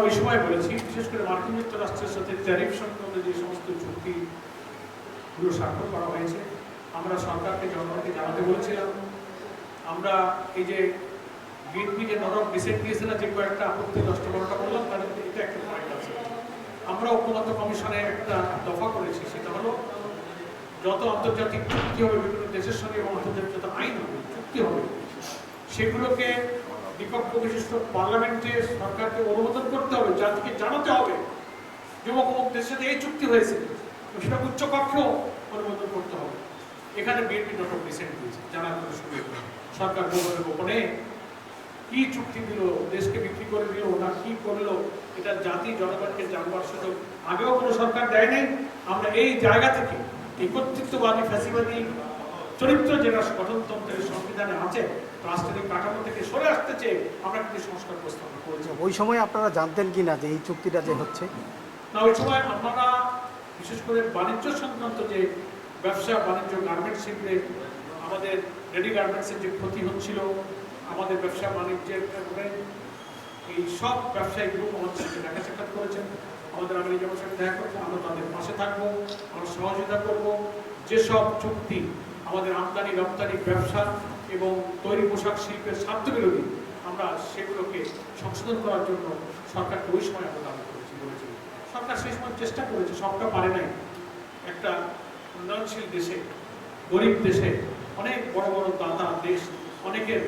ওই সময় বলেছি, বিশেষ করে মার্কিন যুক্তরাষ্ট্রের সাথে ট্যারিফ সংক্রান্ত যে সমস্ত চুক্তিগুলো স্বাক্ষর করা হয়েছে, আমরা সরকারকে জনগণকে জানাতে বলেছিলাম। আমরা এই যে বিএনপি যে নরম ডিসেন্ট দিয়েছে না, যে কয়েকটা আপত্তি 10-12টা বললাম, তার মধ্যে এটা একটা পয়েন্ট আছে। আমরা ঐক্যমত্য কমিশনে একটা দফা করেছি, সেটা হলো যত আন্তর্জাতিক চুক্তি হবে বিভিন্ন দেশের সঙ্গে এবং আন্তর্জাতিক যত আইন হবে, চুক্তি হবে, সেগুলোকে দ্বিপক্ষ বিশিষ্ট পার্লামেন্টে সরকারকে অনুমোদন করতে হবে, জাতিকে জানাতে হবে যে অমুক দেশের সাথে এই চুক্তি হয়েছে, সেটা উচ্চকক্ষেও অনুমোদন করতে হবে। এখানে বিএনপি নট অফ ডিসেন্ট দিয়েছে, জানার কোনো সুযোগ নেই। সরকার গোপনে গোপনে কি চুক্তি দিল, দেশকে বিক্রি করে দিল না কি করলো, এটা জাতি জনগণকে জানবার সুযোগ আগেও কোনো সরকার দেয় নাই। আমরা এই জায়গা থেকে এই কর্তৃত্ববাদী ফ্যাসিবাদী চরিত্র যেটা গঠনতন্ত্রের সংবিধানে আছে, রাষ্ট্রের কাঠামো থেকে সরে আসতে চেয়ে আমরা কিন্তু সংস্কার প্রস্তাবনা করেছি। ওই সময় আপনারা জানতেন কি না যে এই চুক্তিটা যে হচ্ছে? না, ওই সময় আমরা বিশেষ করে বাণিজ্য সংক্রান্ত যে ব্যবসা বাণিজ্য, গার্মেন্টস শিল্পে আমাদের রেডি গার্মেন্টসের যে ক্ষতি হচ্ছিল, আমাদের ব্যবসা বাণিজ্যের এই সব ব্যবসায়ী গ্রুপ আমাদের সাথে দেখা সাক্ষাৎ করেছেন, আমাদের আমেরিকার সাথে দেখা করেছেন। আমরা তাদের পাশে থাকবো, আমরা সহযোগিতা করব। যেসব চুক্তি আমাদের আমদানি রপ্তানি ব্যবসা এবং তৈরি পোশাক শিল্পের স্বার্থবিরোধী, আমরা সেগুলোকে সংশোধন করার জন্য সরকারকে ওই সময় আমরা দাবি করেছি, বলেছি। সরকার সেই সময় চেষ্টা করেছে, সবটা পারে নাই। একটা উন্নয়নশীল দেশে, গরিব দেশে অনেক বড় বড় দাতা দেশ, অনেকের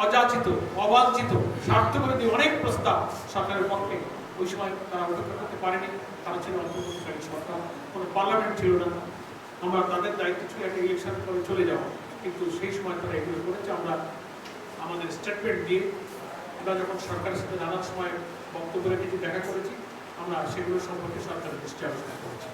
অযাচিত অবাঞ্ছিত স্বার্থবিরোধী অনেক প্রস্তাব সরকারের পক্ষে ওই সময় তারা উপেক্ষা করতে পারেনি। তারা ছিল অন্তর্বর্তীকালীন সরকার, কোনো পার্লামেন্ট ছিল না। আমরা তাদের দায়িত্ব ছিল একটা ইলেকশন করে চলে যাওয়া, কিন্তু সেই সময় তারা এগুলো করেছে। আমরা আমাদের স্টেটমেন্ট দিয়ে আমরা যখন সরকারের সাথে নানান সময় বক্তব্য রেখেছি, দেখা করেছি, আমরা সেগুলো সম্পর্কে সরকারের দৃষ্টি আকর্ষণ করেছি।